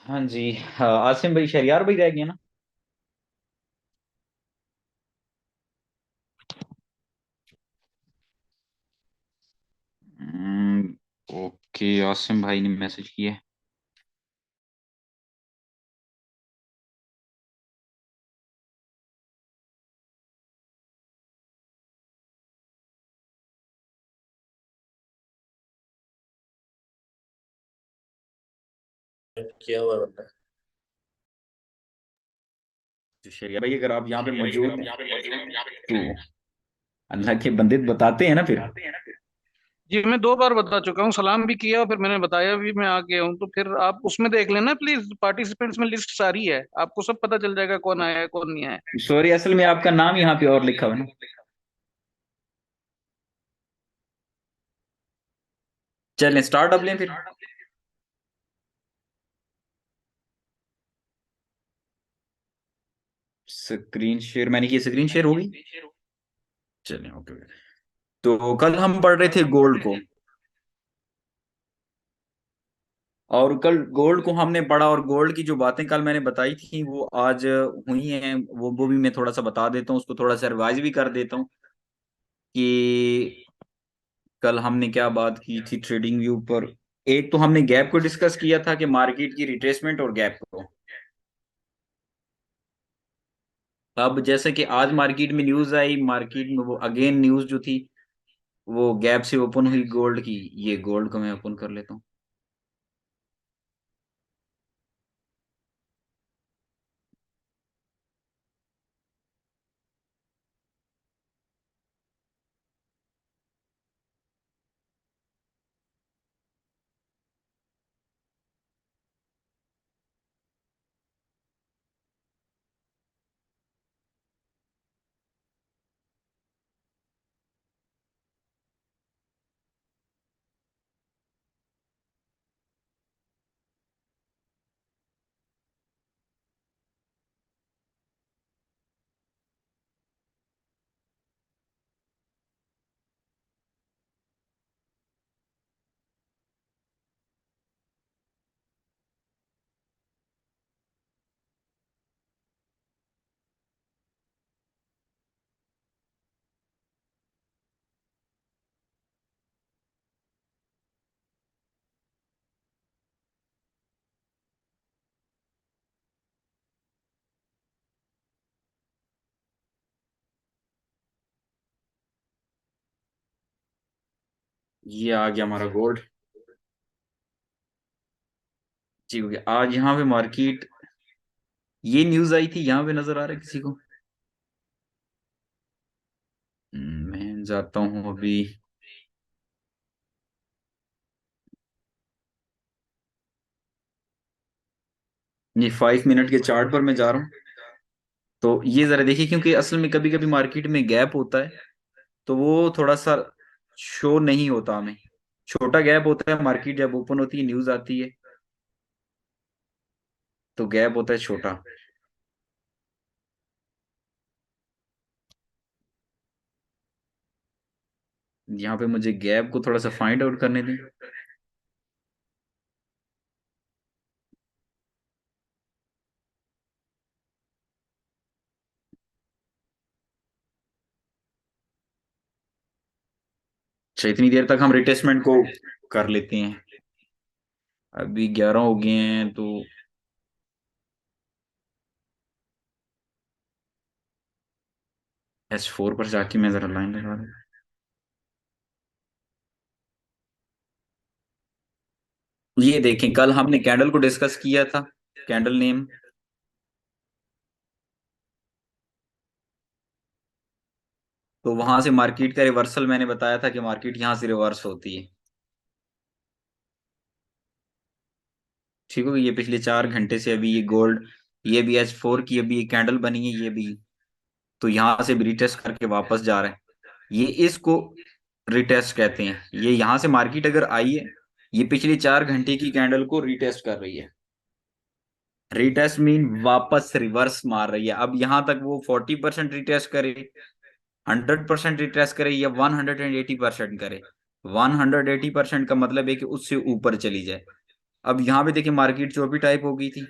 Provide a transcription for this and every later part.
हाँ जी। हाँ, आसिम भाई शरियार भाई रह गए ना। हम्म, ओके, आसिम भाई ने मैसेज किया है। किया हुआ बंदा। तो शरियार भाई अगर आप यहाँ पे मौजूद हैं तो अल्लाह के बंदे तो बताते हैं ना फिर। जी मैं 2 बार बता चुका हूँ, सलाम भी किया और फिर मैंने बताया भी मैं आ गया हूँ। तो फिर आप उसमें देख लेना प्लीज, पार्टिसिपेंट्स में लिस्ट सारी है, आपको सब पता चल जाएगा कौन आया है कौन नहीं आया है। सॉरी, असल में आपका नाम यहाँ पे और लिखा हुआ है ना। चलें स्टार्ट अब लें फिर। स्क्रीन शेयर मैंने की, स्क्रीन शेयर होगी। चलें ओके। तो कल हम पढ़ रहे थे गोल्ड को, और कल गोल्ड को हमने पढ़ा, और गोल्ड की जो बातें कल मैंने बताई थी वो आज हुई हैं। वो भी मैं थोड़ा सा बता देता हूँ, उसको थोड़ा सा रिवाइज भी कर देता हूँ कि कल हमने क्या बात की थी ट्रेडिंग व्यू पर। एक तो हमने गैप को डिस्कस किया था कि मार्केट की रिट्रेसमेंट और गैप को। अब जैसे कि आज मार्केट में न्यूज आई, मार्केट में वो अगेन न्यूज जो थी वो गैप से ओपन हुई गोल्ड की। ये गोल्ड को मैं ओपन कर लेता हूँ। ये आ गया हमारा गोल्ड। जी हो गया। आज यहाँ पे मार्केट, ये न्यूज आई थी यहाँ पे, नजर आ रहा है किसी को? मैं जाता हूँ अभी। ये 5 मिनट के चार्ट पर मैं जा रहा हूँ। तो ये जरा देखिए, क्योंकि असल में कभी कभी मार्केट में गैप होता है तो वो थोड़ा सा शो नहीं होता हमें। छोटा गैप होता है, मार्केट जब ओपन होती है न्यूज आती है तो गैप होता है छोटा। यहाँ पे मुझे गैप को थोड़ा सा फाइंड आउट करने दें। अच्छा, इतनी देर तक हम रिटेस्टमेंट को कर लेते हैं। अभी 11 हो गए हैं तो S4 पर जाके मैं जरा लाइन लगा दूं। ये देखें, कल हमने कैंडल को डिस्कस किया था, कैंडल नेम। तो वहां से मार्केट का रिवर्सल मैंने बताया था कि मार्केट यहाँ से रिवर्स होती है। ठीक हो, ये पिछले 4 घंटे से अभी ये गोल्ड, ये भी S4 की अभी ये कैंडल बनी है, ये भी। तो यहाँ से भी रिटेस्ट करके वापस जा रहा है। ये इसको रिटेस्ट कहते हैं। ये यहाँ से मार्केट अगर आई है, ये पिछली 4 घंटे की कैंडल को रिटेस्ट कर रही है। रिटेस्ट मीन वापस रिवर्स मार रही है। अब यहाँ तक वो 40% रिटेस्ट करे, 100% रिटेस्ट करे, या 180% करे। 180% का मतलब है कि उससे ऊपर चली जाए। अब यहाँ पे देखिए मार्केट चौपी टाइप हो गई थी,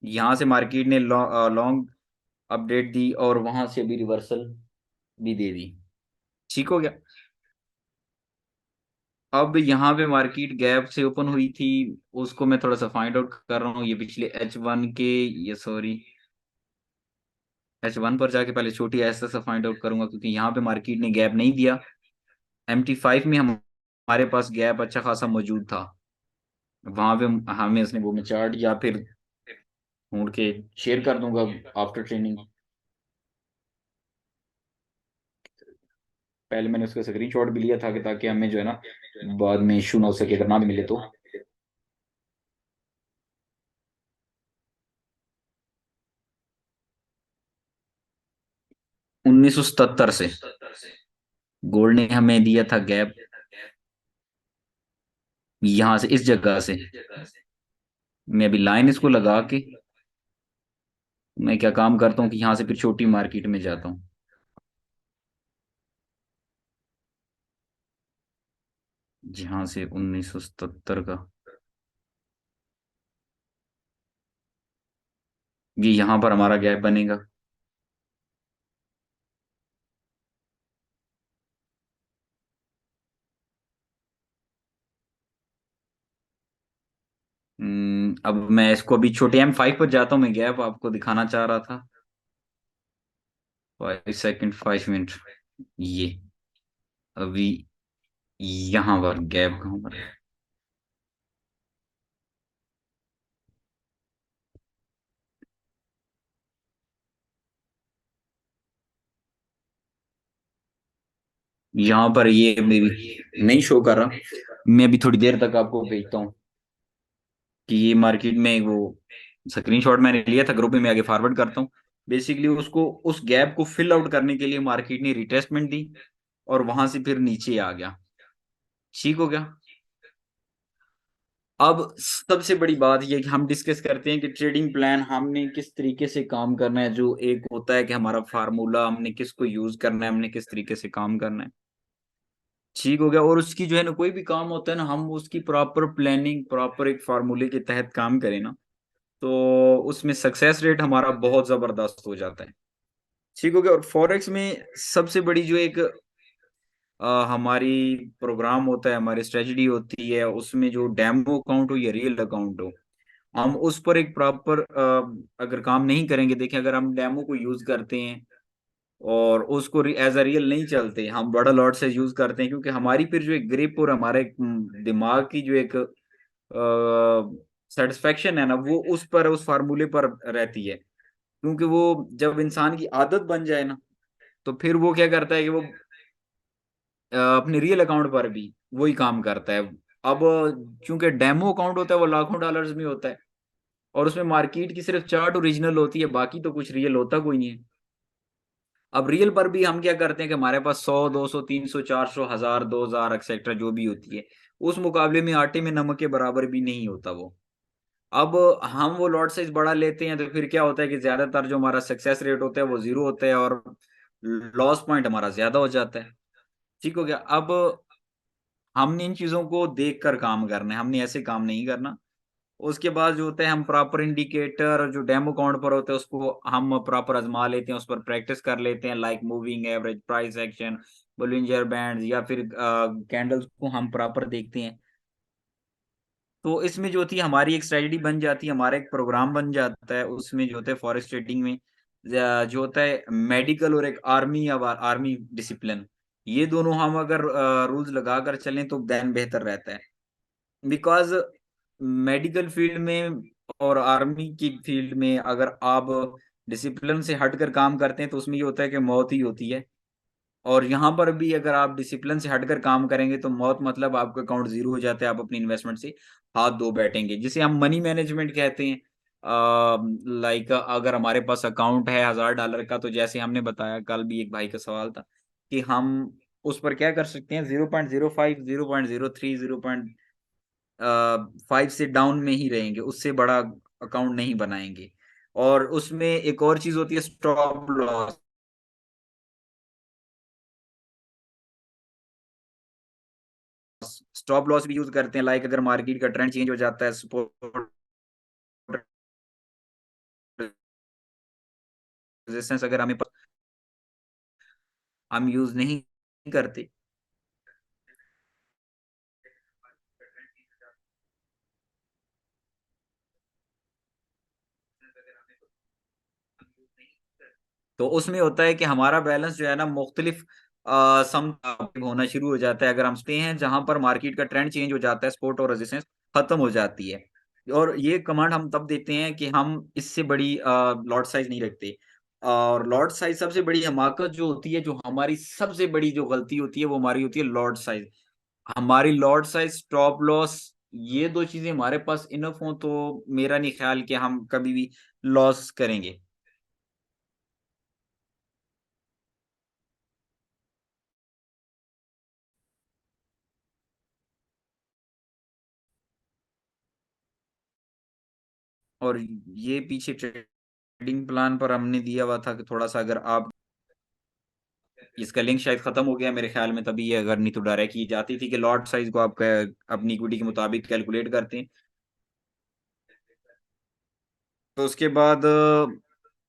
यहाँ से मार्केट ने लॉन्ग अपडेट दी और वहां से अभी रिवर्सल भी दे दी। ठीक हो गया। अब यहाँ पे मार्केट गैप से ओपन हुई थी, उसको मैं थोड़ा सा फाइंड आउट कर रहा हूँ। ये पिछले H1 के, ये सॉरी H1 पर जाके पहले छोटी ऐसा सा फाइंड आउट करूंगा, क्योंकि यहाँ पे मार्केट ने गैप नहीं दिया। MT5 में हमारे पास गैप अच्छा खासा मौजूद था, वहां पे हमें इसने वो मैं चार्ट या फिर ढूंढ के शेयर कर दूंगा आफ्टर ट्रेनिंग। पहले मैंने उसका स्क्रीनशॉट भी लिया था कि ताकि हमें जो है ना बाद में इशू ना हो सके, अगर ना भी मिले तो। 1977 से गोल्ड ने हमें दिया था गैप, यहां से इस जगह से। मैं अभी लाइन इसको लगा के मैं क्या काम करता हूँ कि यहाँ से फिर छोटी मार्केट में जाता हूँ। जहां से 1977 का ये यहाँ पर हमारा गैप बनेगा। अब मैं इसको अभी छोटे M5 पर जाता हूँ, मैं गैप आपको दिखाना चाह रहा था। 5 सेकंड 5 मिनट, ये अभी यहाँ पर गैप कहाँ पर है? यहाँ पर ये मेरी नहीं शो कर रहा, मैं अभी थोड़ी देर तक आपको भेजता हूँ कि ये मार्केट में वो स्क्रीनशॉट मैंने लिया था, ग्रुप में मैं आगे फॉरवर्ड करता हूँ। बेसिकली उसको उस गैप को फिल आउट करने के लिए मार्केट ने रिटेस्टमेंट दी और वहां से फिर नीचे आ गया। ठीक हो गया। अब सबसे बड़ी बात यह कि हम डिस्कस करते हैं कि ट्रेडिंग प्लान हमने किस तरीके से काम करना है। जो एक होता है कि हमारा फार्मूला हमने किसको यूज करना है, हमने किस तरीके से काम करना है। ठीक हो गया। और उसकी जो है ना कोई भी काम होता है ना, हम उसकी प्रॉपर प्लानिंग प्रॉपर एक फार्मूले के तहत काम करें ना, तो उसमें सक्सेस रेट हमारा बहुत जबरदस्त हो जाता है। ठीक हो गया। और फॉरेक्स में सबसे बड़ी जो एक हमारी प्रोग्राम होता है, हमारी स्ट्रेटजी होती है, उसमें जो डेमो अकाउंट हो या रियल अकाउंट हो, हम उस पर एक प्रॉपर अगर काम नहीं करेंगे। देखें, अगर हम डेमो को यूज करते हैं और उसको एज अ रियल नहीं चलते, हम बड़ा लॉट से यूज करते हैं, क्योंकि हमारी फिर जो एक ग्रिप और हमारे एक दिमाग की जो एक सेटिस्फेक्शन है ना, वो उस पर उस फार्मूले पर रहती है। क्योंकि वो जब इंसान की आदत बन जाए ना, तो फिर वो क्या करता है कि वो अपने रियल अकाउंट पर भी वही काम करता है। अब चूंकि डेमो अकाउंट होता है वो लाखों डॉलर्स में होता है, और उसमें मार्केट की सिर्फ चार्ट ओरिजिनल होती है, बाकी तो कुछ रियल होता कोई नहीं है। अब रियल पर भी हम क्या करते हैं कि हमारे पास 100 200 300 400 1000 एक्सेट्रा जो भी होती है, उस मुकाबले में आटे में नमक के बराबर भी नहीं होता वो। अब हम वो लॉट साइज बड़ा लेते हैं, तो फिर क्या होता है कि ज्यादातर जो हमारा सक्सेस रेट होता है वो जीरो होता है, और लॉस पॉइंट हमारा ज्यादा हो जाता है। ठीक हो गया। अब हमने इन चीजों को देख कर काम करना है, हमने ऐसे काम नहीं करना। उसके बाद जो होता है हम प्रॉपर इंडिकेटर जो डेमो काउंट पर होते हैं उसको हम प्रॉपर आजमा लेते हैं, उस पर प्रैक्टिस कर लेते हैं, like moving average, price action, Bollinger band, या फिर कैंडल्स को हम प्रॉपर देखते हैं। तो इसमें जो होती है हमारी एक स्ट्रेटजी बन जाती है, हमारा एक प्रोग्राम बन जाता है। उसमें जो होता है फॉरेस्ट ट्रेडिंग में जो होता है मेडिकल और एक आर्मी या आर्मी डिसिप्लिन, ये दोनों हम अगर रूल्स लगा कर चलें तो देन बेहतर रहता है। बिकॉज मेडिकल फील्ड में और आर्मी की फील्ड में अगर आप डिसिप्लिन से हटकर काम करते हैं तो उसमें ये होता है कि मौत ही होती है। और यहाँ पर भी अगर आप डिसिप्लिन से हटकर काम करेंगे तो मौत मतलब आपका अकाउंट जीरो हो जाता है, आप अपनी इन्वेस्टमेंट से हाथ धो बैठेंगे, जिसे हम मनी मैनेजमेंट कहते हैं। लाइक अगर हमारे पास अकाउंट है $1000 का, तो जैसे हमने बताया कल भी एक भाई का सवाल था कि हम उस पर क्या कर सकते हैं, 0.05 0.03 0.5 से डाउन में ही रहेंगे, उससे बड़ा अकाउंट नहीं बनाएंगे। और उसमें एक और चीज होती है स्टॉप लॉस। स्टॉप लॉस भी यूज करते हैं, लाइक अगर मार्केट का ट्रेंड चेंज हो जाता है, सपोर्ट रेजिस्टेंस अगर हम यूज नहीं करते। तो उसमें होता है कि हमारा बैलेंस जो है ना मुख्तलिफ सम होना शुरू हो जाता है। अगर हम सोचते हैं जहां पर मार्केट का ट्रेंड चेंज हो जाता है, सपोर्ट और रेजिस्टेंस खत्म हो जाती है। और ये कमांड हम तब देते हैं कि हम इससे बड़ी लॉट साइज नहीं रखते। और लॉट साइज सबसे बड़ी हमाकत जो होती है, जो हमारी सबसे बड़ी जो गलती होती है, वो हमारी होती है लॉट साइज। हमारी लॉट साइज, स्टॉप लॉस, ये दो चीजें हमारे पास इनफ हो तो मेरा नहीं ख्याल कि हम कभी भी लॉस करेंगे। और ये पीछे ट्रेडिंग प्लान पर हमने दिया हुआ था कि थोड़ा सा अगर आप, इसका लिंक शायद खत्म हो गया मेरे ख्याल में, तभी ये अगर नहीं तो डायरेक्ट की जाती थी कि लॉट साइज को आप अपनी इक्विटी के मुताबिक कैलकुलेट करते हैं। तो उसके बाद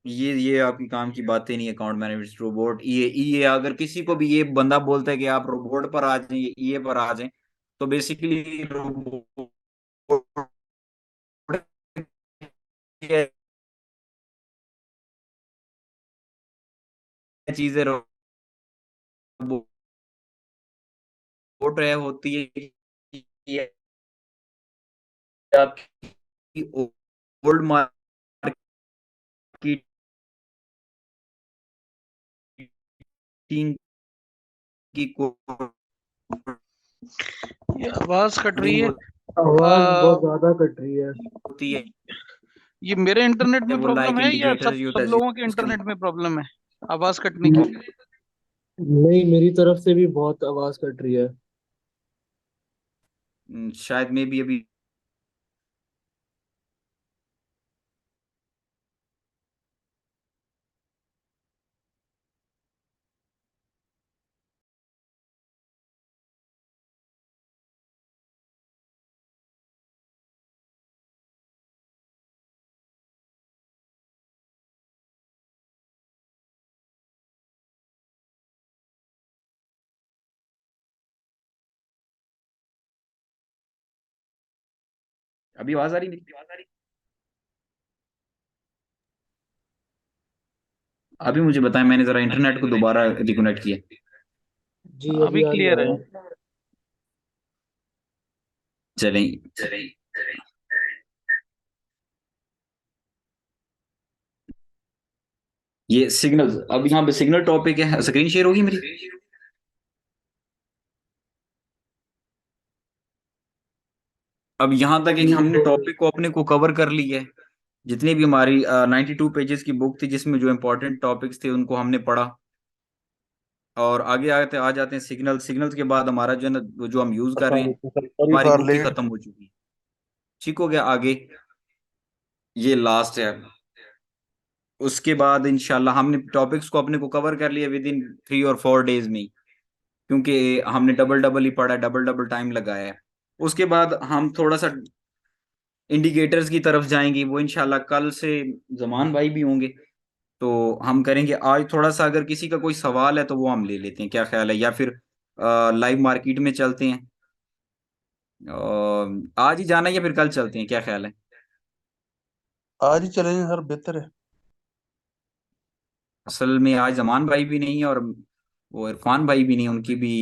ये आपकी काम की बातें नहीं, अकाउंट मैनेजमेंट रोबोट, ये अगर किसी को भी ये बंदा बोलता है कि आप रोबोट पर आ जाएं, ये पर आ जाएं, तो बेसिकली रोबोट चीजें रोबोट है होती है कि आपकी ओल्ड मार्केटिंग की कोडिंग ये आवाज कट रही है। आवाज आ, बहुत ज्यादा कट रही है। होती है, ये मेरे इंटरनेट में वो लाइक प्रॉब्लम है या इंडिकेटर्स सब यूज सब लोगों के उसके इंटरनेट में प्रॉब्लम है आवाज कटने की? नहीं, मेरी तरफ से भी बहुत आवाज कट रही है। शायद में भी अभी अभी आवाज आ रही, मेरी आवाज आ रही। अभी मुझे बताएं, मैंने जरा इंटरनेट को दोबारा रिकनेक्ट किया। जी, अभी अभी आ रही क्लियर है। आवाज। चलें, ये सिग्नल, अब यहाँ पे सिग्नल टॉपिक है, स्क्रीन शेयर होगी मेरी। अब यहाँ तक कि हमने टॉपिक को अपने को कवर कर लिया है। जितनी भी हमारी 92 पेजेस की बुक थी, जिसमें जो इम्पोर्टेंट टॉपिक्स थे उनको हमने पढ़ा। और आगे आते आ जाते हैं सिग्नल। सिग्नल्स के बाद हमारा जो है ना, जो हम यूज कर रहे हैं, सॉरी हमारी फॉर बुक ही लेट। खत्म हो चुकी है। ठीक हो गया आगे, ये लास्ट है। उसके बाद इंशाल्लाह हमने टॉपिक्स को अपने को कवर कर लिया विद इन 3 और 4 डेज में ही, क्योंकि हमने डबल डबल ही पढ़ा है, डबल डबल टाइम लगाया है। उसके बाद हम थोड़ा सा इंडिकेटर्स की तरफ जाएंगे, वो इंशाल्लाह कल से जमान भाई भी होंगे, तो हम करेंगे। आज थोड़ा सा अगर किसी का कोई सवाल है तो वो हम ले लेते हैं, क्या ख्याल है, या फिर लाइव मार्केट में चलते हैं। आज ही जाना है या फिर कल चलते हैं, क्या ख्याल है। आज ही चलेंगे सर, बेहतर है। असल में आज जमान भाई भी नहीं है, और वो इरफान भाई भी नहीं, उनकी भी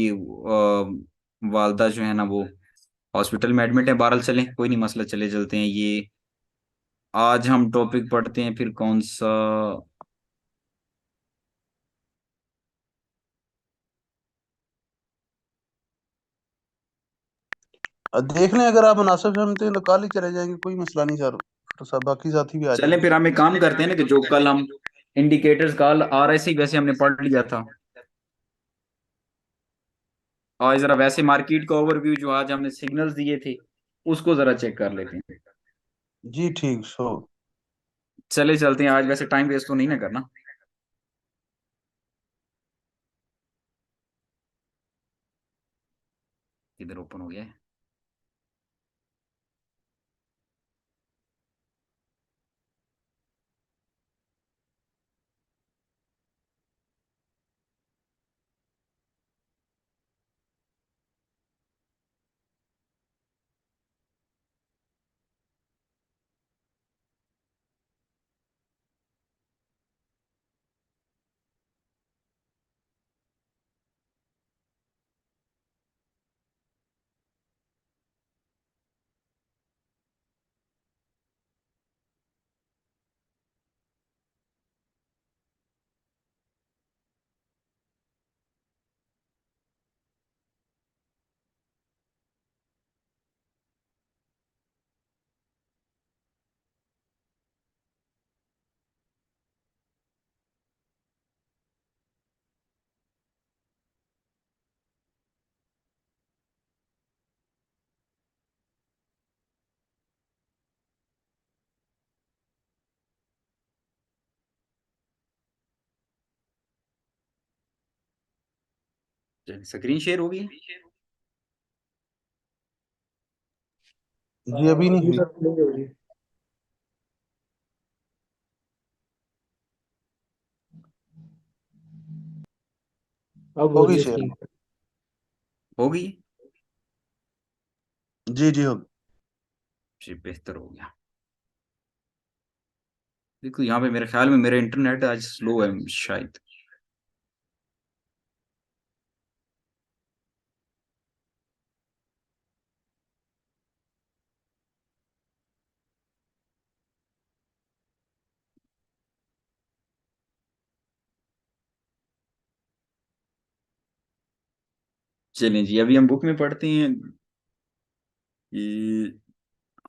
वालदा जो है ना वो हॉस्पिटल में एडमिट है। बहरहाल चलें, कोई नहीं मसला, चले चलते हैं। ये आज हम टॉपिक पढ़ते हैं फिर कौन सा। देख लें, अगर आप मुनासिब समझते हैं तो कल ही चले जाएंगे, कोई मसला नहीं सर। तो सब बाकी साथी भी आ चलें जाएंगे। फिर हम एक काम करते हैं ना कि जो कल हम इंडिकेटर्स कल RSI वैसे हमने पढ़ लिया था, और जरा वैसे मार्केट का ओवरव्यू जो आज हमने सिग्नल्स दिए थे उसको जरा चेक कर लेते हैं। जी ठीक सो। चले चलते हैं, आज वैसे टाइम वेस्ट तो नहीं ना करना। इधर ओपन हो गया है। स्क्रीन शेयर होगी। जी अभी नहीं जी हुई। सर नहीं होगी। अब हो होगी रही है शेयर। स्क्रीन। होगी। जी जी होगी। जी बेहतर हो गया। देखो यहाँ पे मेरे ख्याल में मेरा इंटरनेट आज स्लो है शायद। चलें जी, अभी हम बुक में पढ़ते हैं कि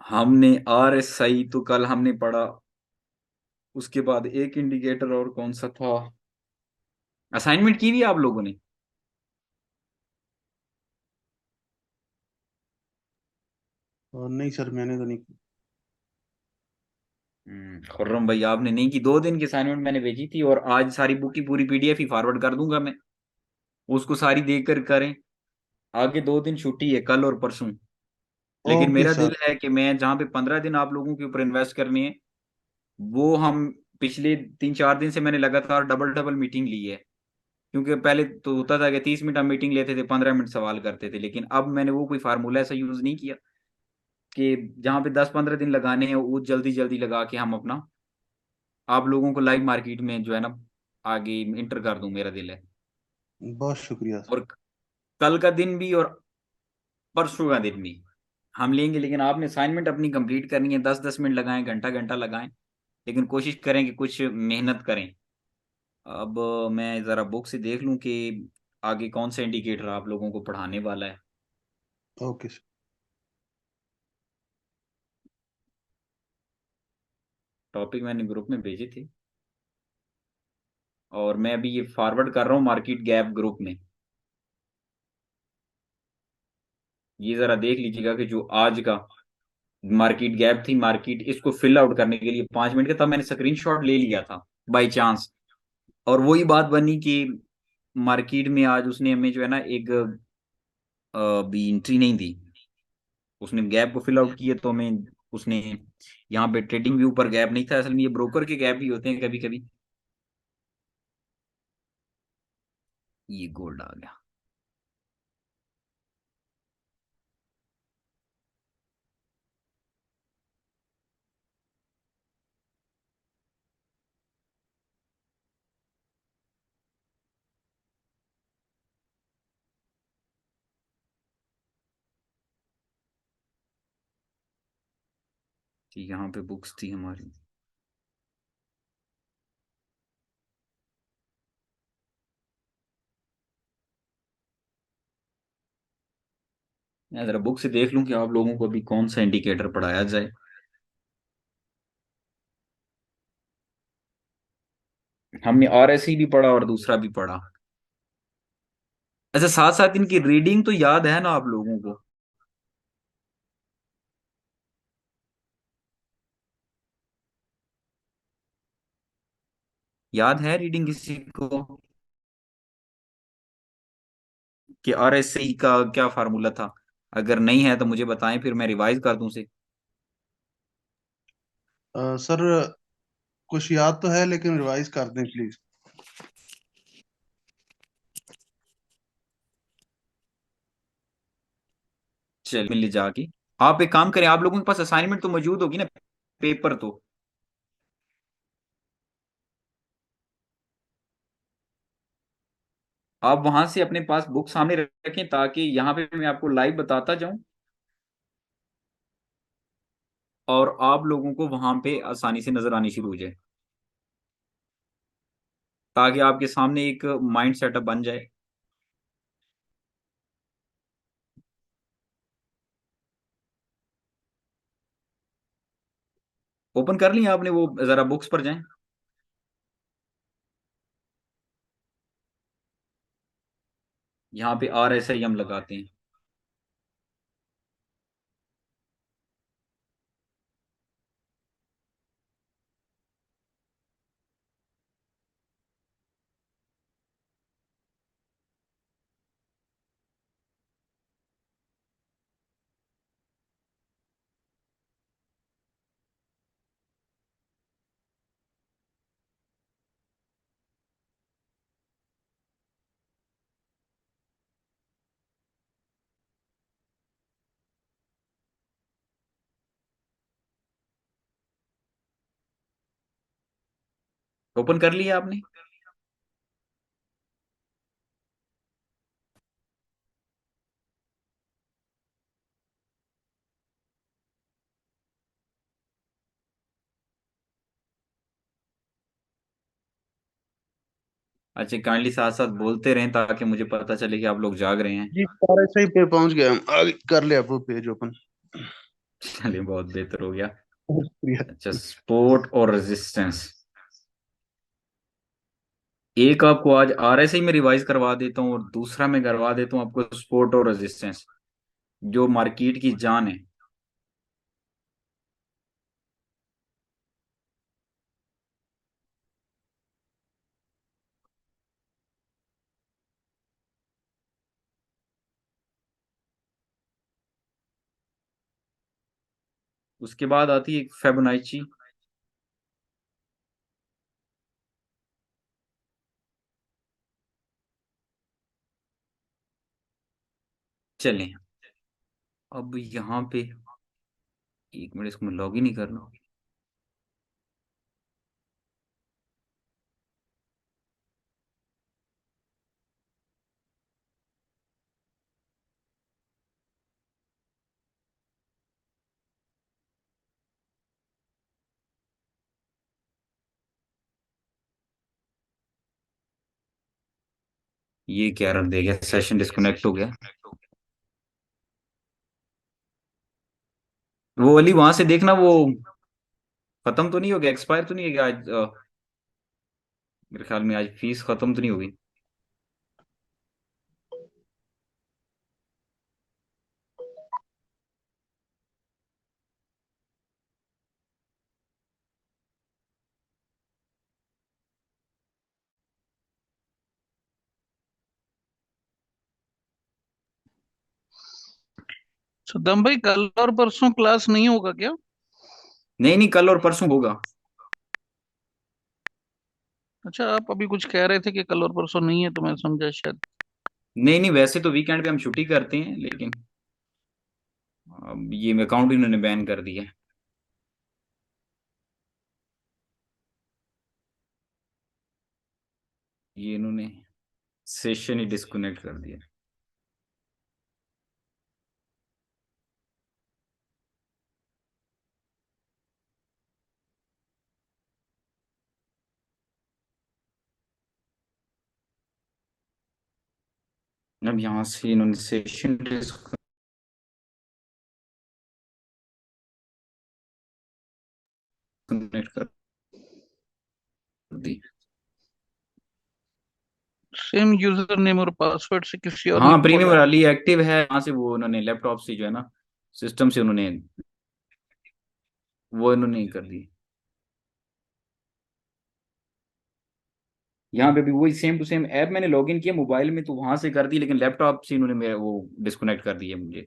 हमने RSI तो कल हमने पढ़ा। उसके बाद एक इंडिकेटर और कौन सा था? असाइनमेंट की भी आप लोगों ने? और नहीं सर मैंने तो नहीं की। खुर्रम भाई आपने नहीं की। 2 दिन की असाइनमेंट मैंने भेजी थी और आज सारी बुक की पूरी PDF ही फॉरवर्ड कर दूंगा मैं। उसको सारी देख कर करें। आगे 2 दिन छुट्टी है, कल और परसों। लेकिन ओके मेरा सर। दिल है कि मैं जहाँ पे 15 दिन आप लोगों के ऊपर इन्वेस्ट करनी है, वो हम पिछले 3-4 दिन से मैंने लगातार डबल डबल मीटिंग ली है। क्योंकि पहले तो होता था कि 30 मिनट हम मीटिंग लेते थे, 15 मिनट सवाल करते थे, लेकिन अब मैंने वो कोई फार्मूला ऐसा यूज नहीं किया कि जहाँ पे 10-15 दिन लगाने हैं वो जल्दी जल्दी लगा के हम अपना आप लोगों को लाइव मार्केट में जो है ना आगे इंटर कर दूं, मेरा दिल है। बहुत शुक्रिया सर। और कल का दिन भी और परसों का दिन भी हम लेंगे, लेकिन आपने असाइनमेंट अपनी कंप्लीट करनी है। 10-10 मिनट लगाएं, घंटा घंटा लगाएं, लेकिन कोशिश करें कि कुछ मेहनत करें। अब मैं ज़रा बुक से देख लूं कि आगे कौन सा इंडिकेटर आप लोगों को पढ़ाने वाला है। Okay sir. टॉपिक मैंने ग्रुप में भेजे थे और मैं अभी ये फॉरवर्ड कर रहा हूँ मार्केट गैप ग्रुप में। ये ज़रा देख लीजिएगा कि जो आज का मार्केट गैप थी, मार्केट इसको फिल आउट करने के लिए 5 मिनट का, तब मैंने स्क्रीनशॉट ले लिया था बाय चांस। और वही बात बनी कि मार्केट में आज उसने हमें जो है ना एक भी एंट्री नहीं दी। उसने गैप को फिल आउट किया तो हमें उसने यहाँ पे ट्रेडिंग व्यू पर गैप नहीं था, असल में ये ब्रोकर के गैप भी होते हैं कभी कभी। ये गोल्ड आ गया। ठीक, यहाँ पे बुक्स थी हमारी। मैं जरा बुक से देख लूं कि आप लोगों को अभी कौन सा इंडिकेटर पढ़ाया जाए। हमने RSI भी पढ़ा और दूसरा भी पढ़ा। अच्छा, साथ साथ इनकी रीडिंग तो याद है ना आप लोगों को? याद है रीडिंग किसी को कि RSI का क्या फार्मूला था? अगर नहीं है तो मुझे बताएं, फिर मैं रिवाइज कर दूं उसे। सर कुछ याद तो है लेकिन रिवाइज कर दें प्लीज। चल मिल जाके आप एक काम करें, आप लोगों के पास असाइनमेंट तो मौजूद होगी ना, पेपर तो। आप वहां से अपने पास बुक सामने रखें ताकि यहाँ पे मैं आपको लाइव बताता जाऊं और आप लोगों को वहां पे आसानी से नजर आनी शुरू हो जाए, ताकि आपके सामने एक माइंड सेटअप बन जाए। ओपन कर लिया आपने? वो जरा बुक्स पर जाएं। यहाँ पे RSI हम लगाते हैं। ओपन कर लिया आपने? अच्छा, काइंडली साथ साथ बोलते रहें ताकि मुझे पता चले कि आप लोग जाग रहे हैं। जी सारे सही पे पहुंच गए हम, आगे कर लिया वो पेज ओपन। चलिए, बहुत बेहतर हो गया। शुक्रिया। अच्छा, सपोर्ट और रेजिस्टेंस। एक आपको आज आरएसआई में रिवाइज करवा देता हूँ और दूसरा मैं करवा देता हूँ आपको सपोर्ट और रेजिस्टेंस, जो मार्केट की जान है। उसके बाद आती है फेबोनाची। चलें, अब यहाँ पे 1 मिनट, इसको मैं लॉग इन ही कर लूँ। ये क्या एरर दे गया, सेशन डिस्कनेक्ट हो गया। वो वाली वहां से देखना, वो खत्म तो नहीं हो गया, एक्सपायर तो नहीं हो गया आज? मेरे ख्याल में आज फीस खत्म तो नहीं होगी। सद्दाम भाई, कल और परसों क्लास नहीं होगा क्या? नहीं नहीं, कल और परसों होगा। अच्छा, आप अभी कुछ कह रहे थे कि कल और परसों नहीं है, तो मैं समझा शायद। नहीं नहीं, वैसे तो वीकेंड पे हम छुट्टी करते हैं, लेकिन अब ये अकाउंट इन्होंने बैन कर दिया है। ये इन्होंने सेशन ही डिस्कनेक्ट कर दिया। अब यहाँ से इन्होंने सेशन डिस्कनेक्ट कर दी। सेम यूजर नेम और पासवर्ड से किसी और ने हाँ, प्रीमियम खोला है? वाली एक्टिव है, यहाँ से वो उन्होंने लैपटॉप से जो है ना, सिस्टम से उन्होंने वो इन्होंने कर दी। यहाँ पे भी वही सेम टू सेम ऐप मैंने लॉगिन किया मोबाइल में तो वहां से कर दी, लेकिन लैपटॉप से इन्होंने मेरा वो डिस्कनेक्ट कर दिया मुझे।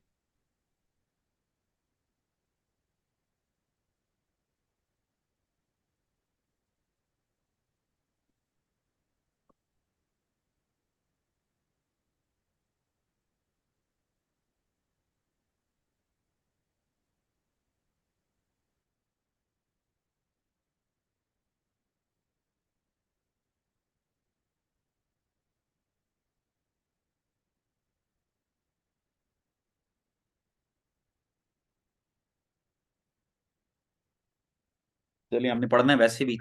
चलिए, हमने पढ़ना है वैसे भी।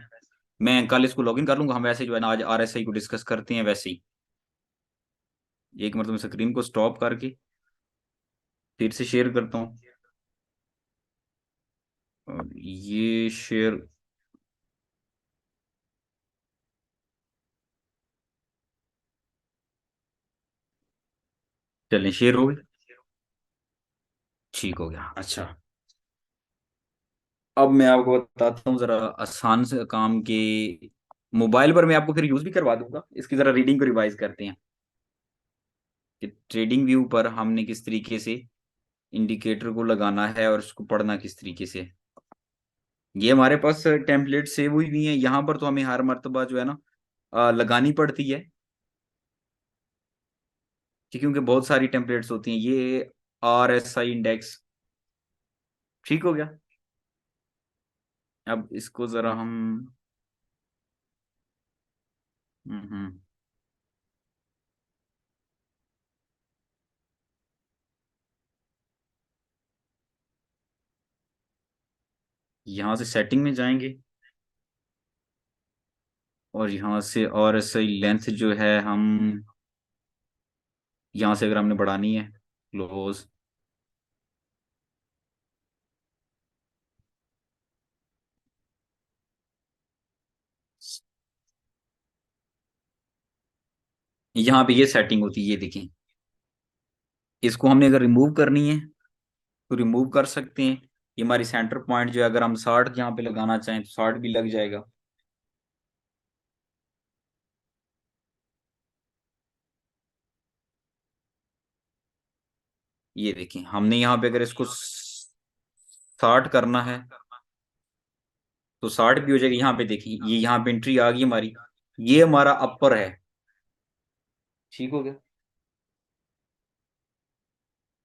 मैं कल इसको लॉगिन कर लूंगा, हम वैसे जो है ना आज आरएसआई को डिस्कस करते हैं वैसे ही। एक मतलब स्क्रीन को स्टॉप करके फिर से शेयर करता हूँ, और ये शेयर। चलिए, शेयर हो गई। ठीक हो गया। अच्छा, अब मैं आपको बताता हूँ जरा आसान से काम के। मोबाइल पर मैं आपको फिर यूज भी करवा दूंगा, इसकी जरा रीडिंग को रिवाइज करते हैं कि ट्रेडिंग व्यू पर हमने किस तरीके से इंडिकेटर को लगाना है और उसको पढ़ना किस तरीके से। ये हमारे पास टेम्पलेट सेव हुई हुई है, यहाँ पर तो हमें हर मर्तबा जो है ना लगानी पड़ती है, क्योंकि बहुत सारी टेम्पलेट्स होती हैं। ये आरएसआई इंडेक्स ठीक हो गया। अब इसको जरा हम हम्म। यहाँ से सेटिंग में जाएंगे और यहाँ से और सही लेंथ जो है हम यहाँ से अगर हमने बढ़ानी है क्लोज, यहाँ पे ये सेटिंग होती है, ये देखें। इसको हमने अगर रिमूव करनी है तो रिमूव कर सकते हैं। ये हमारी सेंटर पॉइंट जो है, अगर हम 60 यहाँ पे लगाना चाहें तो 60 भी लग जाएगा। ये देखें, हमने यहाँ पे अगर इसको 60 करना है तो 60 भी हो जाएगा। यहाँ पे देखिए, ये यहाँ पे एंट्री आ गई हमारी, ये हमारा अपर है। ठीक हो गया,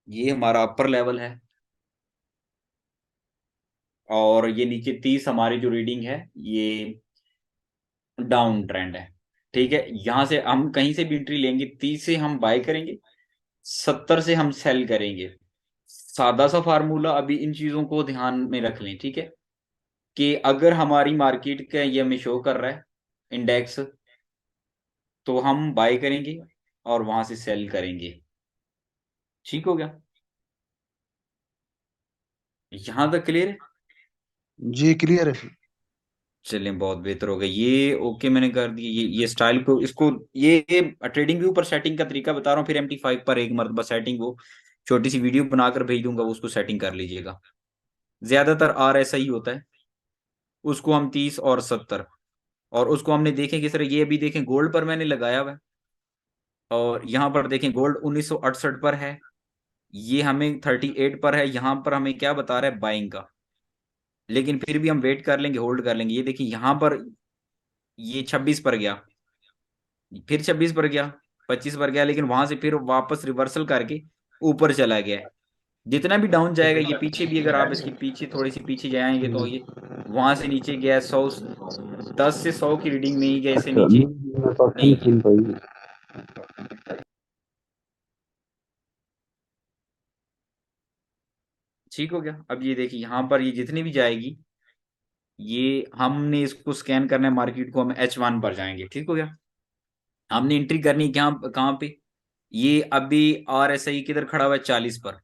ये हमारा अपर लेवल है। और ये नीचे 30 हमारी जो रीडिंग है, ये डाउन ट्रेंड है। ठीक है, यहां से हम कहीं से भी एंट्री लेंगे, 30 से हम बाय करेंगे, 70 से हम सेल करेंगे। सादा सा फार्मूला, अभी इन चीजों को ध्यान में रख लें। ठीक है, कि अगर हमारी मार्केट का ये हमें शो कर रहा है इंडेक्स, तो हम बाय करेंगे और वहां से सेल करेंगे। ठीक हो गया, यहां तक क्लियर है? जी क्लियर है। चलें, बहुत बेहतर हो गया ये। ओके, मैंने कर दिया ये स्टाइल को, इसको ये ट्रेडिंग व्यू पर सेटिंग का तरीका बता रहा हूँ, फिर MT5 पर एक मरतबा सेटिंग, वो छोटी सी वीडियो बनाकर भेज दूंगा, उसको सेटिंग कर लीजिएगा। ज्यादातर RSI होता है, उसको हम 30 और 70, और उसको हमने देखें किस तरह, ये अभी देखें गोल्ड पर मैंने लगाया हुआ है, और यहाँ पर देखें गोल्ड 1968 पर है, ये हमें 38 पर है। यहाँ पर हमें क्या बता रहा है, बाइंग का। लेकिन फिर भी हम वेट कर लेंगे, होल्ड कर लेंगे। ये देखिए यहाँ पर ये 26 पर गया, फिर 26 पर गया, 25 पर गया, लेकिन वहां से फिर वापस रिवर्सल करके ऊपर चला गया है। जितना भी डाउन जाएगा, ये पीछे भी अगर आप इसकी पीछे थोड़ी सी पीछे जाएंगे तो ये वहां से नीचे गया 100, 10 से 100 की रीडिंग में ही गया, इससे अच्छा, नीचे मैं पाकिस्तान नहीं नहीं गया। सुन पाई। ठीक हो गया, अब ये देखिए यहाँ पर ये जितनी भी जाएगी, ये हमने इसको स्कैन करना है मार्केट को, हम H1 पर जाएंगे। ठीक हो गया, हमने एंट्री करनी कहाँ कहाँ पे, ये अभी RSI किधर खड़ा हुआ है, 40 पर।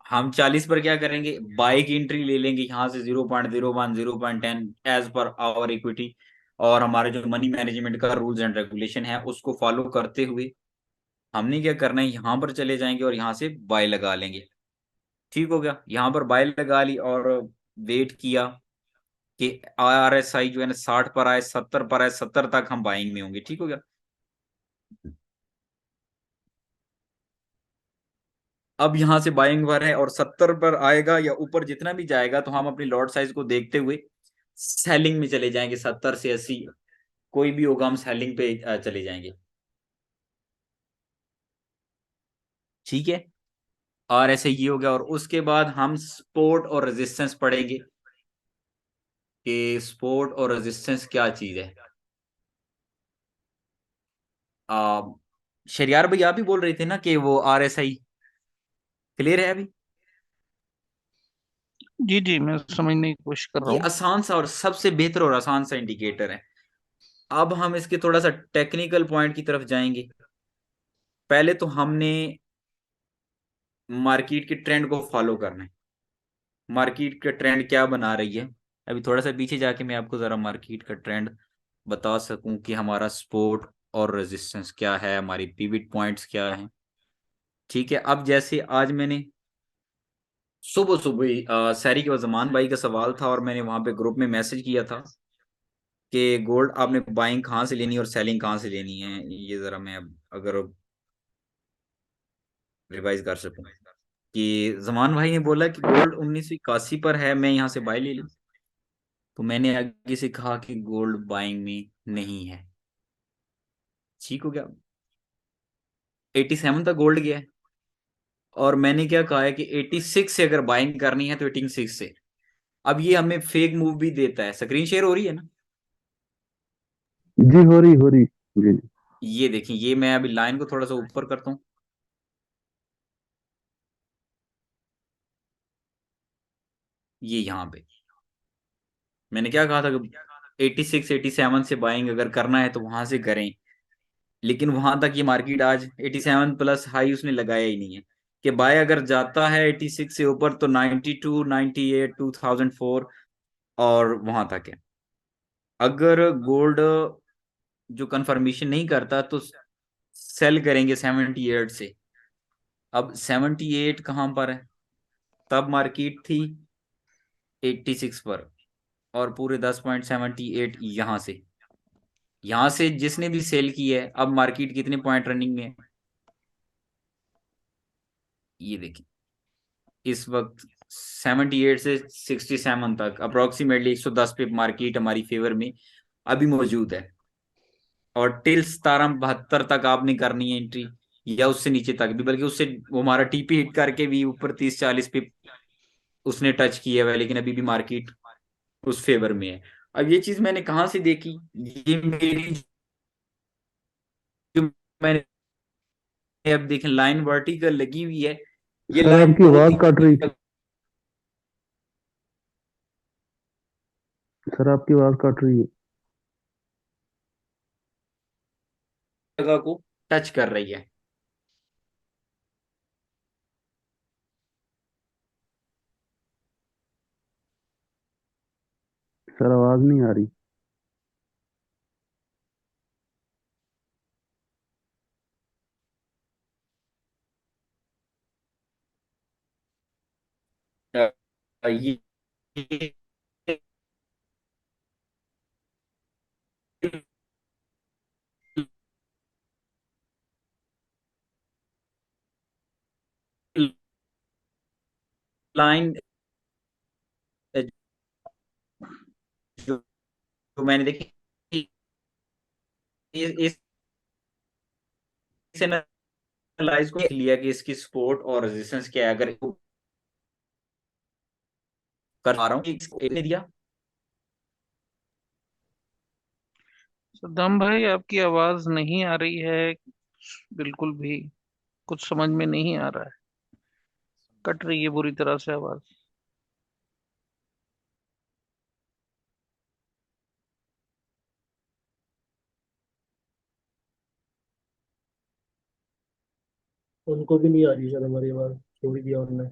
हम 40 पर क्या करेंगे, बाई की एंट्री ले लेंगे यहाँ से 0.01, 0.10 एज पर आवर इक्विटी। और हमारे जो मनी मैनेजमेंट का रूल्स एंड रेगुलेशन है, उसको फॉलो करते हुए हमने क्या करना है, यहाँ पर चले जाएंगे और यहाँ से बाय लगा लेंगे। ठीक हो गया, यहाँ पर बाय लगा ली और वेट किया कि RSI जो है ना 60 पर आए, 70 पर आए, 70 तक हम बाइंग में होंगे। ठीक हो गया, अब यहां से बाइंग पर है और 70 पर आएगा या ऊपर जितना भी जाएगा, तो हम अपनी लॉट साइज को देखते हुए सेलिंग में चले जाएंगे। 70 से 80 कोई भी होगा, हम सेलिंग पे चले जाएंगे। ठीक है, और ऐसे ये हो गया, और उसके बाद हम सपोर्ट और रेजिस्टेंस पढ़ेंगे कि सपोर्ट और रेजिस्टेंस क्या चीज है। आ, शरियार भाई, आप ही बोल रहे थे ना कि वो RSI क्लियर है अभी? जी जी, मैं समझने की कोशिश कर रहा ये हूँ। आसान सा और सबसे बेहतर और आसान सा इंडिकेटर है। अब हम इसके थोड़ा सा टेक्निकल पॉइंट की तरफ जाएंगे। पहले तो हमने मार्केट के ट्रेंड को फॉलो करना है, मार्केट का ट्रेंड क्या बना रही है। अभी थोड़ा सा पीछे जाके मैं आपको जरा मार्केट का ट्रेंड बता सकूं कि हमारा सपोर्ट और रेजिस्टेंस क्या है, हमारी पिवट पॉइंट्स क्या हैं। ठीक है, अब जैसे आज मैंने सुबह सुबह ही सैरी के बाद जमान भाई का सवाल था, और मैंने वहां पे ग्रुप में मैसेज किया था कि गोल्ड आपने बाइंग कहाँ से लेनी है और सेलिंग कहाँ से लेनी है। ये जरा मैं अब अगर रिवाइज कर सकूं, कि जमान भाई ने बोला कि गोल्ड 1981 पर है, मैं यहाँ से बाय ले लूं। तो मैंने आगे से कहा कि गोल्ड बाइंग में नहीं है। ठीक हो गया, 87 तक गोल्ड गया है, और मैंने क्या कहा है कि 86 से अगर बाइंग करनी है तो 86 से। अब ये हमें फेक मूव भी देता है, स्क्रीन शेयर हो रही है ना? जी हो रही, हो रही। जी जी। ये देखिए, ये मैं अभी लाइन को थोड़ा सा ऊपर करता हूँ। ये यहाँ पे मैंने क्या कहा था कि 86 87 से बाइंग अगर करना है तो वहां से करें, लेकिन वहां तक ये मार्केट आज 87 प्लस हाई उसने लगाया ही नहीं है। कि बाय अगर जाता है 86 से ऊपर तो 92 98 2004 और वहां तक है। अगर गोल्ड जो कंफर्मेशन नहीं करता तो सेल करेंगे 78 से। अब 78 कहाँ पर है? तब मार्केट थी 86 पर, और पूरे 10.78 यहाँ से जिसने भी सेल की है, अब मार्केट कितने पॉइंट रनिंग में है ये देखिए। इस वक्त 78 से 67 तक अप्रोक्सीमेटली 110 पे मार्केट हमारी फेवर में अभी मौजूद है। और टिल 1772 तक आपने करनी है एंट्री, या उससे नीचे तक भी, बल्कि उससे वो हमारा टीपी हिट करके भी ऊपर 30 40 पे उसने टच किया हुआ है, लेकिन अभी भी मार्केट उस फेवर में है। अब ये चीज मैंने कहाँ से देखी? ये मेरी जो मैंने अब देखें लाइन वर्टिकल लगी हुई है, ये सर लाइन आपकी बहुत आवाज ही कट रही। सर आपकी आवाज कट रही है। जगह को टच कर रही है। सर आवाज नहीं आ रही। ये लाइन जो जो मैंने देखी, इस एनालाइज को लिया कि इसकी सपोर्ट और रेजिस्टेंस क्या है। अगर कर पा रहा हूँ ने दिया। सद्दाम भाई, आपकी आवाज नहीं आ रही है बिल्कुल भी। कुछ समझ में नहीं आ रहा है, कट रही है बुरी तरह से आवाज। उनको भी नहीं आ रही सर हमारी आवाज, छोड़ दिया उन्होंने।